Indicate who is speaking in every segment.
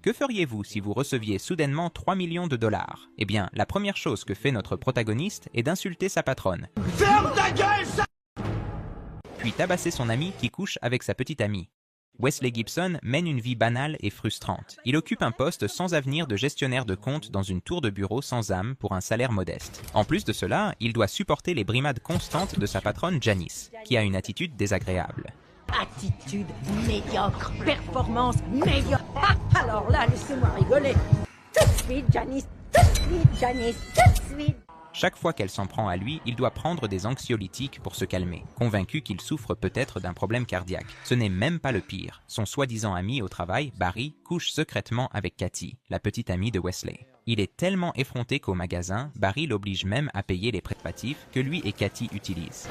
Speaker 1: Que feriez-vous si vous receviez soudainement 3 millions de dollars? Eh bien, la première chose que fait notre protagoniste est d'insulter sa patronne. Ferme ta gueule, ça... Puis tabasser son ami qui couche avec sa petite amie. Wesley Gibson mène une vie banale et frustrante. Il occupe un poste sans avenir de gestionnaire de compte dans une tour de bureau sans âme pour un salaire modeste. En plus de cela, il doit supporter les brimades constantes de sa patronne Janice, qui a une attitude désagréable.
Speaker 2: Attitude médiocre, performance médiocre. Ah, alors là, laissez-moi rigoler. Tout de suite, Janice, tout de suite, Janice, tout de suite.
Speaker 1: Chaque fois qu'elle s'en prend à lui, il doit prendre des anxiolytiques pour se calmer, convaincu qu'il souffre peut-être d'un problème cardiaque. Ce n'est même pas le pire. Son soi-disant ami au travail, Barry, couche secrètement avec Cathy, la petite amie de Wesley. Il est tellement effronté qu'au magasin, Barry l'oblige même à payer les préservatifs que lui et Cathy utilisent.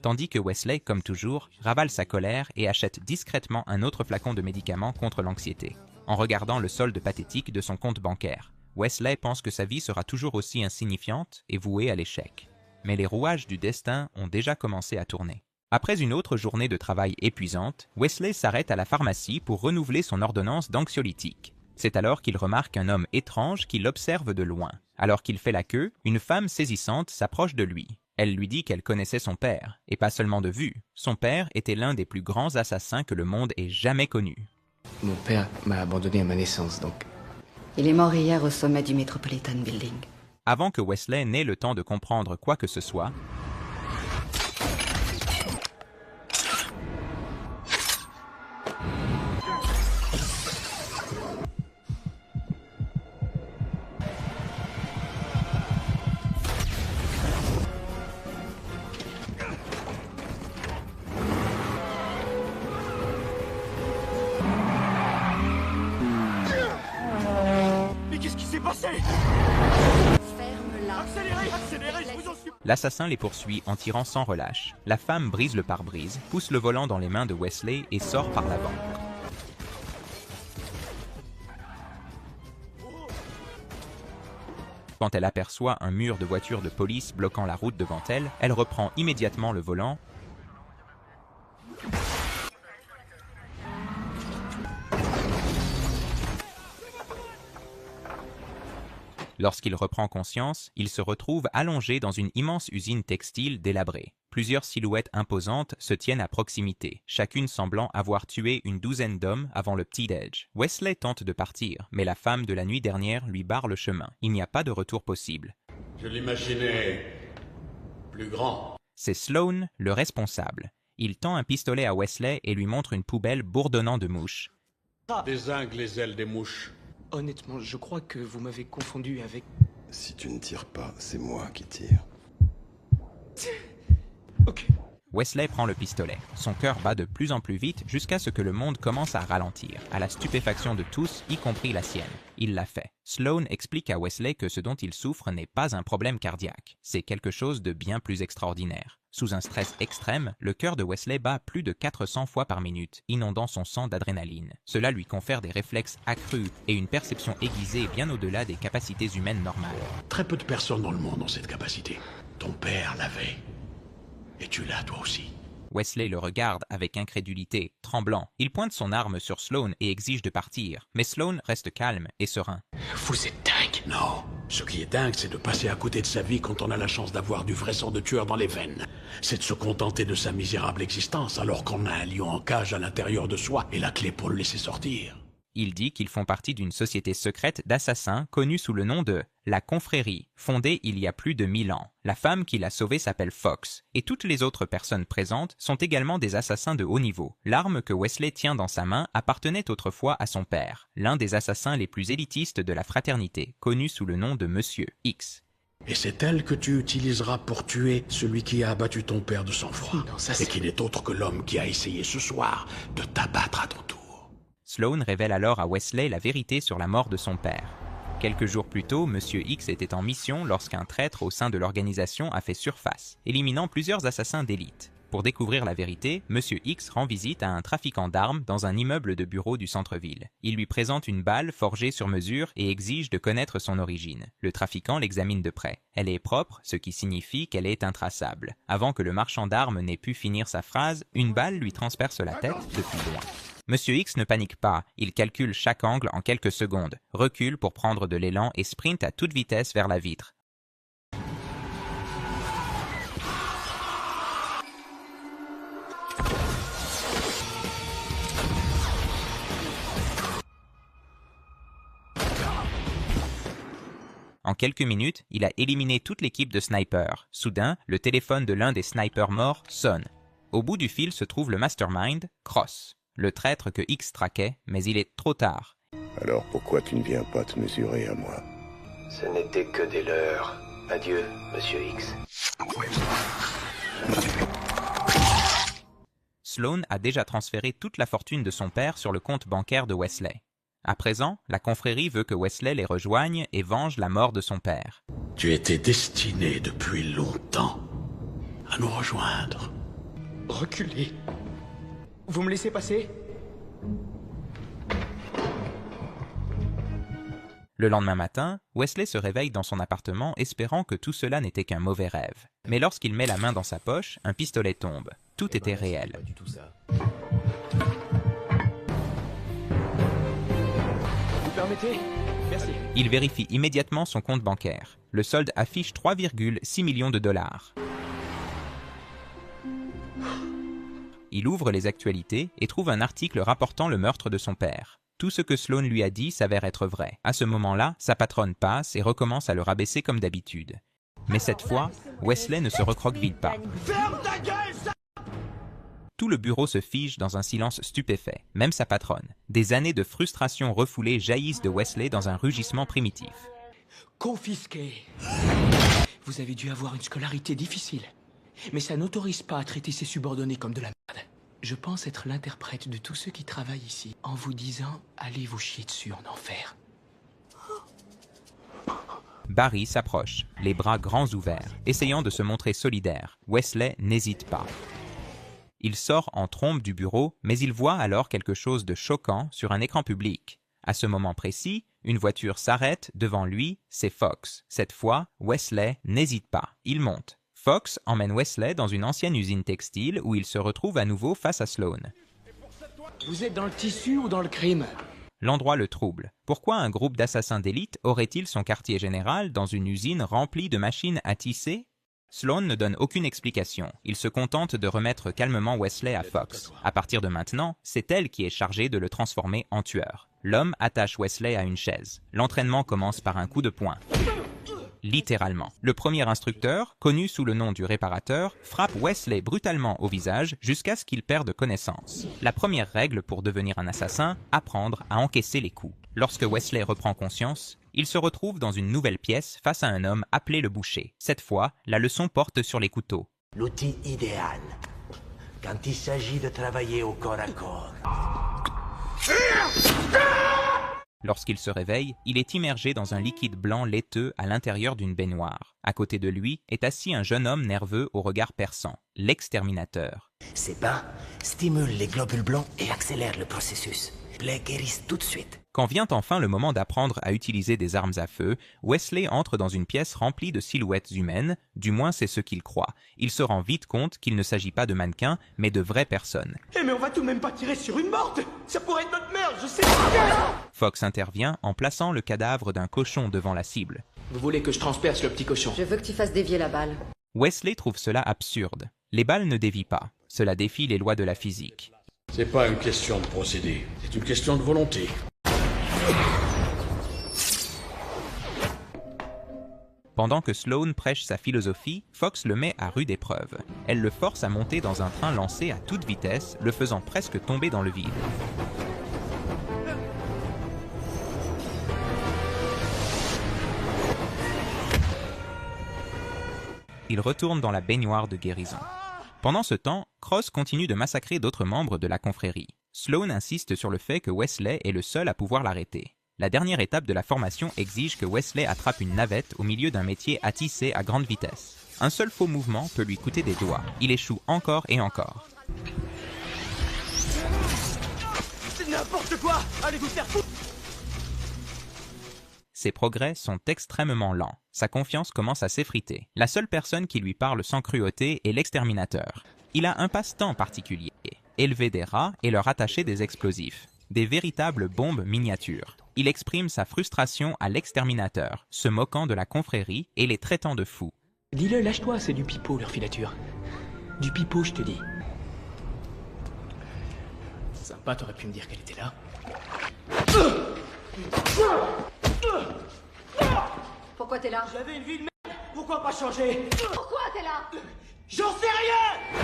Speaker 1: Tandis que Wesley, comme toujours, ravale sa colère et achète discrètement un autre flacon de médicaments contre l'anxiété, en regardant le solde pathétique de son compte bancaire. Wesley pense que sa vie sera toujours aussi insignifiante et vouée à l'échec. Mais les rouages du destin ont déjà commencé à tourner. Après une autre journée de travail épuisante, Wesley s'arrête à la pharmacie pour renouveler son ordonnance d'anxiolytique. C'est alors qu'il remarque un homme étrange qui l'observe de loin. Alors qu'il fait la queue, une femme saisissante s'approche de lui. Elle lui dit qu'elle connaissait son père, et pas seulement de vue. Son père était l'un des plus grands assassins que le monde ait jamais connu.
Speaker 3: Mon père m'a abandonné à ma naissance, donc...
Speaker 4: Il est mort hier au sommet du Metropolitan Building.
Speaker 1: Avant que Wesley n'ait le temps de comprendre quoi que ce soit, l'assassin les poursuit en tirant sans relâche. La femme brise le pare-brise, pousse le volant dans les mains de Wesley et sort par l'avant. Quand elle aperçoit un mur de voitures de police bloquant la route devant elle, elle reprend immédiatement le volant Lorsqu'il reprend conscience, il se retrouve allongé dans une immense usine textile délabrée. Plusieurs silhouettes imposantes se tiennent à proximité, chacune semblant avoir tué une douzaine d'hommes avant le petit-déj. Wesley tente de partir, mais la femme de la nuit dernière lui barre le chemin. Il n'y a pas de retour possible.
Speaker 5: Je l'imaginais plus grand.
Speaker 1: C'est Sloan, le responsable. Il tend un pistolet à Wesley et lui montre une poubelle bourdonnant de mouches.
Speaker 5: Dézingue les ailes des mouches.
Speaker 3: Honnêtement, je crois que vous m'avez confondu avec...
Speaker 6: Si tu ne tires pas, c'est moi qui tire.
Speaker 3: Ok.
Speaker 1: Wesley prend le pistolet. Son cœur bat de plus en plus vite jusqu'à ce que le monde commence à ralentir, à la stupéfaction de tous, y compris la sienne. Il l'a fait. Sloan explique à Wesley que ce dont il souffre n'est pas un problème cardiaque. C'est quelque chose de bien plus extraordinaire. Sous un stress extrême, le cœur de Wesley bat plus de 400 fois par minute, inondant son sang d'adrénaline. Cela lui confère des réflexes accrus et une perception aiguisée bien au-delà des capacités humaines normales.
Speaker 5: Très peu de personnes dans le monde ont cette capacité. Ton père l'avait. Et tu l'as toi aussi.
Speaker 1: Wesley le regarde avec incrédulité, tremblant. Il pointe son arme sur Sloan et exige de partir. Mais Sloan reste calme et serein.
Speaker 3: Vous êtes dingue.
Speaker 5: Non. Ce qui est dingue, c'est de passer à côté de sa vie quand on a la chance d'avoir du vrai sang de tueur dans les veines. C'est de se contenter de sa misérable existence alors qu'on a un lion en cage à l'intérieur de soi et la clé pour le laisser sortir.
Speaker 1: Il dit qu'ils font partie d'une société secrète d'assassins connue sous le nom de la Confrérie, fondée il y a plus de 1000 ans. La femme qui l'a sauvée s'appelle Fox, et toutes les autres personnes présentes sont également des assassins de haut niveau. L'arme que Wesley tient dans sa main appartenait autrefois à son père, l'un des assassins les plus élitistes de la fraternité, connu sous le nom de Monsieur X.
Speaker 5: Et c'est elle que tu utiliseras pour tuer celui qui a abattu ton père de sang-froid.
Speaker 3: Non, ça,
Speaker 5: et qui n'est autre que l'homme qui a essayé ce soir de t'abattre à ton tour.
Speaker 1: Sloan révèle alors à Wesley la vérité sur la mort de son père. Quelques jours plus tôt, Monsieur X était en mission lorsqu'un traître au sein de l'organisation a fait surface, éliminant plusieurs assassins d'élite. Pour découvrir la vérité, Monsieur X rend visite à un trafiquant d'armes dans un immeuble de bureau du centre-ville. Il lui présente une balle forgée sur mesure et exige de connaître son origine. Le trafiquant l'examine de près. Elle est propre, ce qui signifie qu'elle est intraçable. Avant que le marchand d'armes n'ait pu finir sa phrase, une balle lui transperce la tête depuis loin. Monsieur X ne panique pas, il calcule chaque angle en quelques secondes, recule pour prendre de l'élan et sprinte à toute vitesse vers la vitre. En quelques minutes, il a éliminé toute l'équipe de snipers. Soudain, le téléphone de l'un des snipers morts sonne. Au bout du fil se trouve le mastermind, Cross, le traître que X traquait, mais il est trop tard.
Speaker 6: Alors pourquoi tu ne viens pas te mesurer à moi?
Speaker 7: Ce n'était que des leurs. Adieu, Monsieur X.
Speaker 1: Sloan a déjà transféré toute la fortune de son père sur le compte bancaire de Wesley. À présent, la confrérie veut que Wesley les rejoigne et venge la mort de son père.
Speaker 5: Tu étais destiné depuis longtemps à nous rejoindre.
Speaker 3: Reculez. Vous me laissez passer?
Speaker 1: Le lendemain matin, Wesley se réveille dans son appartement espérant que tout cela n'était qu'un mauvais rêve. Mais lorsqu'il met la main dans sa poche, un pistolet tombe. Tout était réel.
Speaker 3: Pas du tout ça. Vous permettez? Merci.
Speaker 1: Il vérifie immédiatement son compte bancaire. Le solde affiche 3,6 millions de dollars. Il ouvre les actualités et trouve un article rapportant le meurtre de son père. Tout ce que Sloan lui a dit s'avère être vrai. À ce moment-là, sa patronne passe et recommence à le rabaisser comme d'habitude. Mais cette fois, Wesley ne se recroqueville pas. Tout le bureau se fige dans un silence stupéfait, même sa patronne. Des années de frustration refoulée jaillissent de Wesley dans un rugissement primitif.
Speaker 3: Confisqué. Vous avez dû avoir une scolarité difficile. Mais ça n'autorise pas à traiter ses subordonnés comme de la merde. Je pense être l'interprète de tous ceux qui travaillent ici, en vous disant « Allez vous chier dessus en enfer ».
Speaker 1: Barry s'approche, les bras grands ouverts, essayant de se montrer solidaire. Wesley n'hésite pas. Il sort en trombe du bureau, mais il voit alors quelque chose de choquant sur un écran public. À ce moment précis, une voiture s'arrête devant lui, c'est Fox. Cette fois, Wesley n'hésite pas, il monte. Fox emmène Wesley dans une ancienne usine textile où il se retrouve à nouveau face à Sloan.
Speaker 3: Vous êtes dans le tissu ou dans le crime?
Speaker 1: L'endroit le trouble. Pourquoi un groupe d'assassins d'élite aurait-il son quartier général dans une usine remplie de machines à tisser? Sloan ne donne aucune explication. Il se contente de remettre calmement Wesley à Fox. À partir de maintenant, c'est elle qui est chargée de le transformer en tueur. L'homme attache Wesley à une chaise. L'entraînement commence par un coup de poing. Littéralement. Le premier instructeur, connu sous le nom du réparateur, frappe Wesley brutalement au visage jusqu'à ce qu'il perde connaissance. La première règle pour devenir un assassin, apprendre à encaisser les coups. Lorsque Wesley reprend conscience, il se retrouve dans une nouvelle pièce face à un homme appelé le boucher. Cette fois, la leçon porte sur les couteaux.
Speaker 7: L'outil idéal quand il s'agit de travailler au corps à corps.
Speaker 1: Lorsqu'il se réveille, il est immergé dans un liquide blanc laiteux à l'intérieur d'une baignoire. À côté de lui est assis un jeune homme nerveux au regard perçant, l'exterminateur.
Speaker 7: Ces bains stimulent les globules blancs et accélèrent le processus. Les guérissent tout de suite.
Speaker 1: Quand vient enfin le moment d'apprendre à utiliser des armes à feu, Wesley entre dans une pièce remplie de silhouettes humaines, du moins c'est ce qu'il croit. Il se rend vite compte qu'il ne s'agit pas de mannequins, mais de vraies personnes.
Speaker 3: Eh mais on va tout de même pas tirer sur une morte! Ça pourrait être notre mère, je sais!
Speaker 1: Fox intervient en plaçant le cadavre d'un cochon devant la cible.
Speaker 3: Vous voulez que je transperce le petit cochon?
Speaker 4: Je veux que tu fasses dévier la balle.
Speaker 1: Wesley trouve cela absurde. Les balles ne dévient pas. Cela défie les lois de la physique.
Speaker 5: C'est pas une question de procédé, c'est une question de volonté.
Speaker 1: Pendant que Sloan prêche sa philosophie, Fox le met à rude épreuve. Elle le force à monter dans un train lancé à toute vitesse, le faisant presque tomber dans le vide. Il retourne dans la baignoire de guérison. Pendant ce temps, Cross continue de massacrer d'autres membres de la confrérie. Sloan insiste sur le fait que Wesley est le seul à pouvoir l'arrêter. La dernière étape de la formation exige que Wesley attrape une navette au milieu d'un métier à tisser à grande vitesse. Un seul faux mouvement peut lui coûter des doigts. Il échoue encore et encore.
Speaker 3: C'est n'importe quoi! Allez vous faire foutre!
Speaker 1: Ses progrès sont extrêmement lents. Sa confiance commence à s'effriter. La seule personne qui lui parle sans cruauté est l'exterminateur. Il a un passe-temps particulier. Élever des rats et leur attacher des explosifs. Des véritables bombes miniatures. Il exprime sa frustration à l'exterminateur, se moquant de la confrérie et les traitant de fous.
Speaker 3: Dis-le, lâche-toi, c'est du pipeau leur filature. Du pipeau, je te dis. Sympa, t'aurais pu me dire qu'elle était là.
Speaker 4: Pourquoi t'es là?
Speaker 3: J'avais une vie de merde, pourquoi pas changer?
Speaker 4: Pourquoi t'es là?
Speaker 3: J'en sais rien!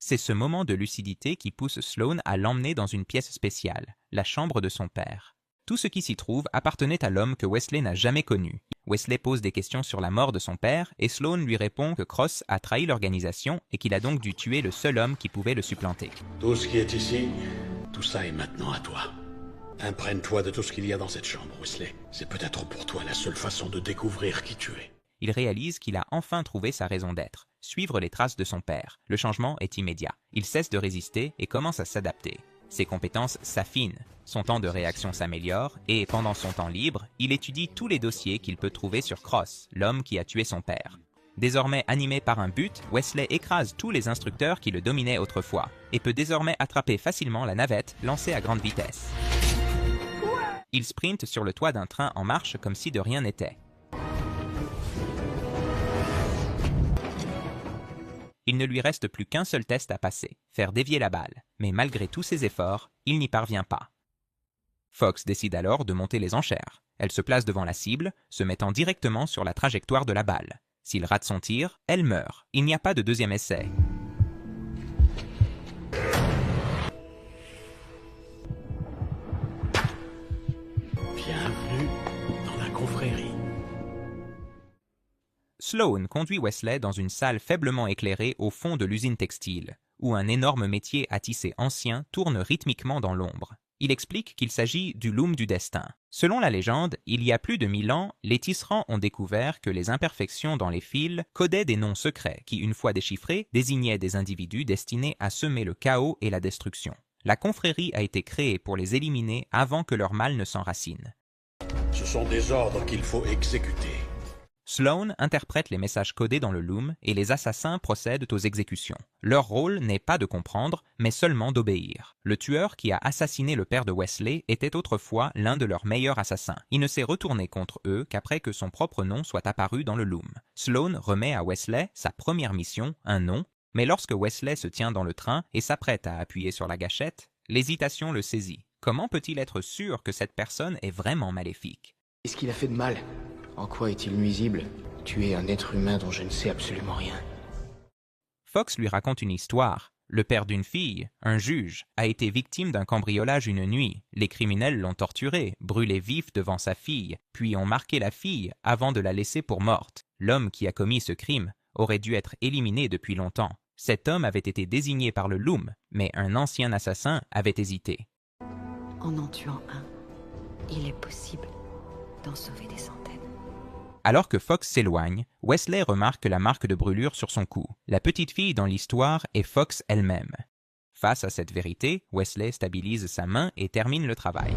Speaker 1: C'est ce moment de lucidité qui pousse Sloane à l'emmener dans une pièce spéciale, la chambre de son père. Tout ce qui s'y trouve appartenait à l'homme que Wesley n'a jamais connu. Wesley pose des questions sur la mort de son père et Sloane lui répond que Cross a trahi l'organisation et qu'il a donc dû tuer le seul homme qui pouvait le supplanter.
Speaker 5: Tout ce qui est ici, tout ça est maintenant à toi. Imprègne-toi de tout ce qu'il y a dans cette chambre, Wesley. C'est peut-être pour toi la seule façon de découvrir qui tu es.
Speaker 1: Il réalise qu'il a enfin trouvé sa raison d'être, suivre les traces de son père. Le changement est immédiat. Il cesse de résister et commence à s'adapter. Ses compétences s'affinent, son temps de réaction s'améliore et, pendant son temps libre, il étudie tous les dossiers qu'il peut trouver sur Cross, l'homme qui a tué son père. Désormais animé par un but, Wesley écrase tous les instructeurs qui le dominaient autrefois et peut désormais attraper facilement la navette lancée à grande vitesse. Il sprinte sur le toit d'un train en marche comme si de rien n'était. Il ne lui reste plus qu'un seul test à passer, faire dévier la balle. Mais malgré tous ses efforts, il n'y parvient pas. Fox décide alors de monter les enchères. Elle se place devant la cible, se mettant directement sur la trajectoire de la balle. S'il rate son tir, elle meurt. Il n'y a pas de deuxième essai.
Speaker 5: Bienvenue dans la confrérie.
Speaker 1: Sloane conduit Wesley dans une salle faiblement éclairée au fond de l'usine textile, où un énorme métier à tisser ancien tourne rythmiquement dans l'ombre. Il explique qu'il s'agit du loom du destin. Selon la légende, il y a plus de 1000 ans, les tisserands ont découvert que les imperfections dans les fils codaient des noms secrets qui, une fois déchiffrés, désignaient des individus destinés à semer le chaos et la destruction. La confrérie a été créée pour les éliminer avant que leur mal ne s'enracine.
Speaker 5: Ce sont des ordres qu'il faut exécuter.
Speaker 1: Sloane interprète les messages codés dans le loom et les assassins procèdent aux exécutions. Leur rôle n'est pas de comprendre, mais seulement d'obéir. Le tueur qui a assassiné le père de Wesley était autrefois l'un de leurs meilleurs assassins. Il ne s'est retourné contre eux qu'après que son propre nom soit apparu dans le loom. Sloane remet à Wesley sa première mission, un nom, mais lorsque Wesley se tient dans le train et s'apprête à appuyer sur la gâchette, l'hésitation le saisit. Comment peut-il être sûr que cette personne est vraiment maléfique?
Speaker 3: Qu'est-ce qu'il a fait de mal? En quoi est-il nuisible? Tuer un être humain dont je ne sais absolument rien.
Speaker 1: Fox lui raconte une histoire. Le père d'une fille, un juge, a été victime d'un cambriolage une nuit. Les criminels l'ont torturé, brûlé vif devant sa fille, puis ont marqué la fille avant de la laisser pour morte. L'homme qui a commis ce crime aurait dû être éliminé depuis longtemps. Cet homme avait été désigné par le loom, mais un ancien assassin avait hésité.
Speaker 4: En tuant un, il est possible d'en sauver des centaines.
Speaker 1: Alors que Fox s'éloigne, Wesley remarque la marque de brûlure sur son cou. La petite fille dans l'histoire est Fox elle-même. Face à cette vérité, Wesley stabilise sa main et termine le travail.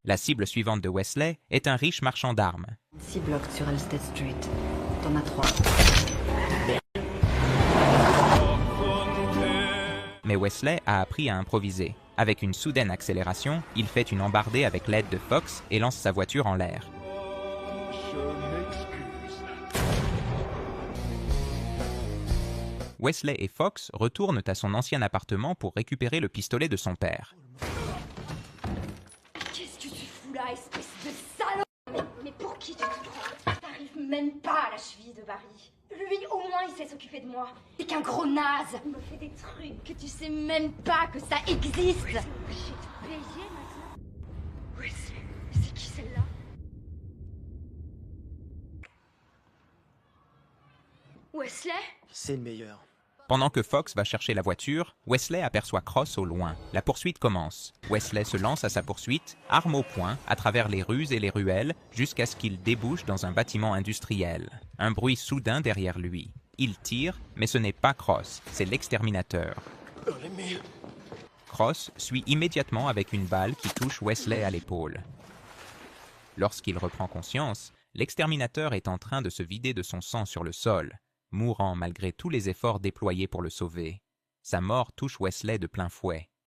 Speaker 1: La cible suivante de Wesley est un riche marchand d'armes.
Speaker 4: 6 blocs sur Halstead Street. T'en as 3.
Speaker 1: Mais Wesley a appris à improviser. Avec une soudaine accélération, il fait une embardée avec l'aide de Fox et lance sa voiture en l'air. Wesley et Fox retournent à son ancien appartement pour récupérer le pistolet de son père.
Speaker 2: Qu'est-ce que tu fous là, espèce de salaud? Mais pour qui tu te prends? T'arrives même pas à la cheville de Barry. Lui, au moins, il sait s'occuper de moi. T'es qu'un gros naze. Il me fait des trucs que tu sais même pas que ça existe. J'ai tout payé maintenant. Wesley, c'est qui celle-là? Wesley?
Speaker 3: C'est le meilleur.
Speaker 1: Pendant que Fox va chercher la voiture, Wesley aperçoit Cross au loin. La poursuite commence. Wesley se lance à sa poursuite, arme au poing, à travers les rues et les ruelles, jusqu'à ce qu'il débouche dans un bâtiment industriel. Un bruit soudain derrière lui. Il tire, mais ce n'est pas Cross, c'est l'exterminateur. Cross suit immédiatement avec une balle qui touche Wesley à l'épaule. Lorsqu'il reprend conscience, l'exterminateur est en train de se vider de son sang sur le sol, mourant malgré tous les efforts déployés pour le sauver. Sa mort touche Wesley de plein fouet.